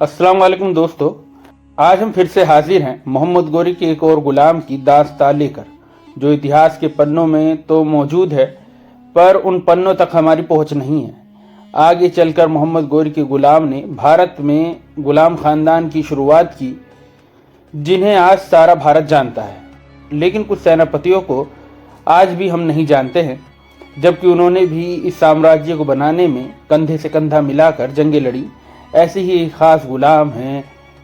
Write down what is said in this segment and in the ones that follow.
अस्सलाम वालेकुम दोस्तों, आज हम फिर से हाजिर हैं मोहम्मद गोरी के एक और गुलाम की दास्तान लेकर, जो इतिहास के पन्नों में तो मौजूद है पर उन पन्नों तक हमारी पहुंच नहीं है। आगे चलकर मोहम्मद गोरी के गुलाम ने भारत में गुलाम खानदान की शुरुआत की, जिन्हें आज सारा भारत जानता है। लेकिन कुछ सेनापतियों को आज भी हम नहीं जानते हैं, जबकि उन्होंने भी इस साम्राज्य को बनाने में कंधे से कंधा मिलाकर जंगें लड़ी। ऐसे ही एक खास गुलाम हैं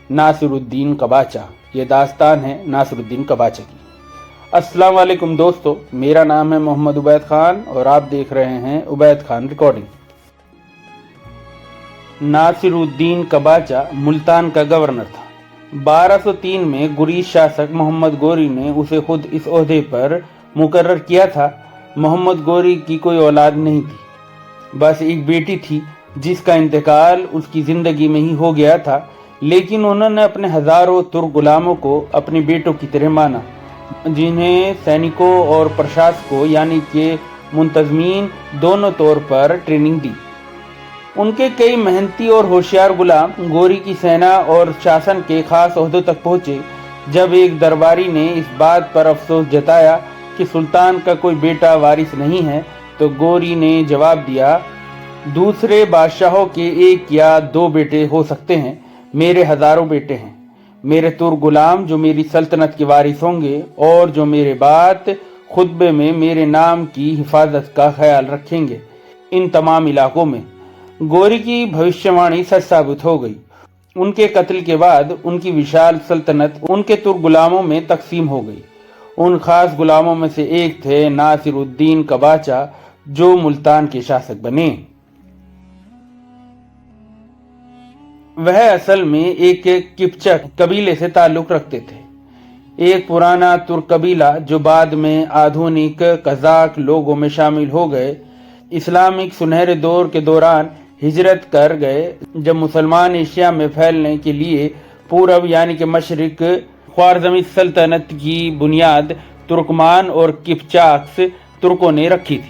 नासिरुद्दीन कबाचा। ये दास्तान है नासिरुद्दीन कबाचा की। अस्सलाम वालेकुम दोस्तों, मेरा नाम है मोहम्मद उबैद खान और आप देख रहे हैं उबैद खान रिकॉर्डिंग। नासिरुद्दीन कबाचा मुल्तान का गवर्नर था। 1203 में गुरीश शासक मोहम्मद गोरी ने उसे खुद इस ओहदे पर मुकर्रर किया था। मोहम्मद गोरी की कोई औलाद नहीं थी, बस एक बेटी थी जिसका इंतकाल उसकी ज़िंदगी में ही हो गया था। लेकिन उन्होंने अपने हज़ारों तुर्क गुलामों को अपने बेटों की तरह माना, जिन्हें सैनिकों और प्रशासकों यानी कि मुंतज़मीन दोनों तौर पर ट्रेनिंग दी। उनके कई मेहनती और होशियार गुलाम गोरी की सेना और शासन के खास ओहदों तक पहुँचे। जब एक दरबारी ने इस बात पर अफसोस जताया कि सुल्तान का कोई बेटा वारिस नहीं है, तो गोरी ने जवाब दिया, दूसरे बादशाहों के एक या दो बेटे हो सकते हैं, मेरे हजारों बेटे हैं। मेरे तुर्क गुलाम जो मेरी सल्तनत के वारिस होंगे और जो मेरे बाद खुतबे में मेरे नाम की हिफाजत का ख्याल रखेंगे इन तमाम इलाकों में। गोरी की भविष्यवाणी सच साबित हो गई। उनके कत्ल के बाद उनकी विशाल सल्तनत उनके तुर्क गुलामों में तकसीम हो गई। उन खास गुलामों में से एक थे नासिरुद्दीन कबाचा, जो मुल्तान के शासक बने। वह असल में एक किप्चक कबीले से ताल्लुक रखते थे, एक पुराना तुर्क कबीला जो बाद में आधुनिक कज़ाक लोगों में शामिल हो गए। इस्लामिक सुनहरे दौर के दौरान हिजरत कर गए, जब मुसलमान एशिया में फैलने के लिए पूरब यानी कि मशरिक ख्वारज़मी सल्तनत की बुनियाद तुर्कमान और किप्चाक्स तुर्कों ने रखी थी,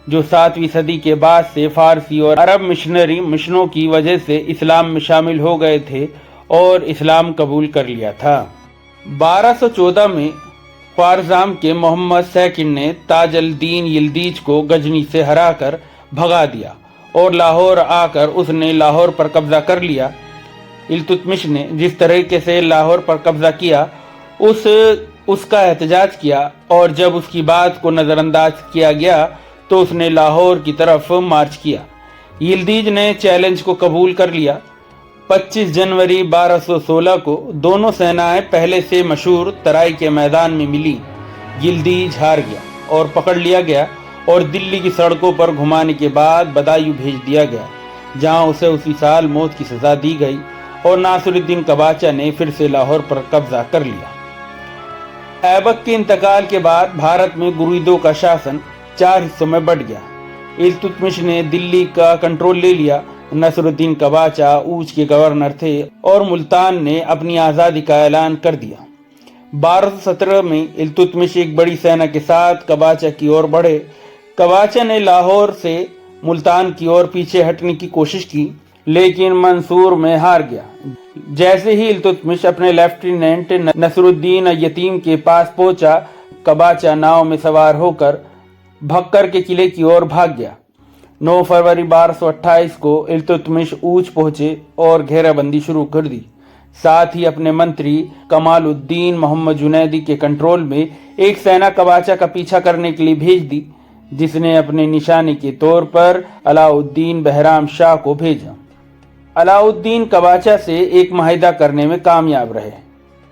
जो 7वीं सदी के बाद से फारसी और अरब मिशनरी मिशनों की वजह से इस्लाम में शामिल हो गए थे और इस्लाम कबूल कर लिया था। 1214 में ख्वारज़म के मोहम्मद सेकंड ने ताजुल-दीन यिल्दीज को गजनी से हराकर भगा दिया और लाहौर आकर उसने लाहौर पर कब्जा कर लिया। इल्तुतमिश ने जिस तरीके से लाहौर पर कब्जा किया उसका एहतजाज किया, और जब उसकी बात को नज़रअंदाज किया गया तो उसने लाहौर की तरफ मार्च किया। यिल्दीज ने चैलेंज को कबूल कर लिया। 25 जनवरी 1216 को दोनों सेनाएं पहले से मशहूर तराई के मैदान में मिली। यिल्दीज हार गया और पकड़ लिया गया और दिल्ली की सड़कों पर घुमाने के बाद बदायूं भेज दिया गया, जहां उसे उसी साल मौत की सजा दी गई और नासिरुद्दीन कबाचा ने फिर से लाहौर पर कब्जा कर लिया। ऐबक के इंतकाल के बाद भारत में गुरीदों का शासन 4 हिस्सों में बढ़ गया। इल्तुतमिश ने दिल्ली का कंट्रोल ले लिया। नासिरुद्दीन कबाचा ऊच के गवर्नर थे और मुल्तान ने अपनी आज़ादी का ऐलान कर दिया। 1217 में इल्तुतमिश एक बड़ी सेना के साथ कबाचा की ओर बढ़े। कबाचा ने लाहौर से मुल्तान की ओर पीछे हटने की कोशिश की, लेकिन मंसूर में हार गया। जैसे ही इल्तुतमिश अपने लेफ्टिनेंट नसरुद्दीन यतीम के पास पहुंचा, कबाचा नाव में सवार होकर भक्कर के किले की ओर भाग गया। 9 फरवरी 1228 को इल्तुतमिश ऊच पहुंचे और घेराबंदी शुरू कर दी। साथ ही अपने मंत्री कमालुद्दीन मोहम्मद जुनैदी के कंट्रोल में एक सेना कबाचा का पीछा करने के लिए भेज दी, जिसने अपने निशाने के तौर पर अलाउद्दीन बहराम शाह को भेजा। अलाउद्दीन कबाचा से एक माहिदा करने में कामयाब रहे।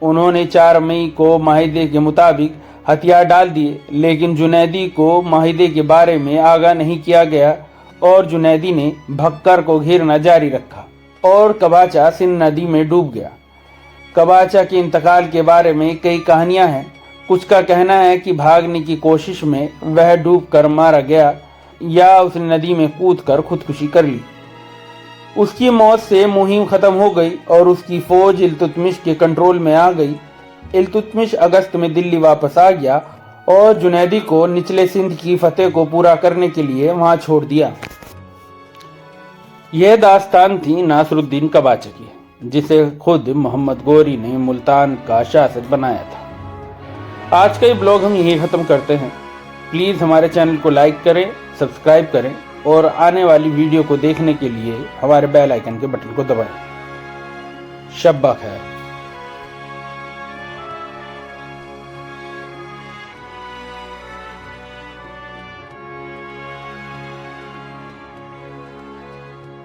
उन्होंने 4 मई को माहिदे के मुताबिक हथियार डाल दिए, लेकिन जुनैदी को माहिदे के बारे में आगाह नहीं किया गया और जुनैदी ने भक्कर को घेरना जारी रखा और कबाचा सिंध नदी में डूब गया। कबाचा के इंतकाल के बारे में कई कहानियां हैं। कुछ का कहना है कि भागने की कोशिश में वह डूबकर मारा गया या उसने नदी में कूदकर खुदकुशी कर ली। उसकी मौत से मुहिम खत्म हो गई और उसकी फौज इल्तुतमिश के कंट्रोल में आ गई। इल्तुतमिश अगस्त में दिल्ली वापस आ गया और जुनैदी को निचले सिंध की फतेह को पूरा करने के लिए वहां छोड़ दिया। यह दास्तान थी नासिरुद्दीन कबाचा की। जिसे खुद मोहम्मद गौरी ने मुल्तान का शासक बनाया था। आज का ये ब्लॉग हम यही ख़त्म करते हैं। प्लीज़ हमारे चैनल को लाइक करें, सब्सक्राइब करें और आने वाली वीडियो को देखने के लिए हमारे बेल आइकन के बटन को दबाएं। शब ब खैर।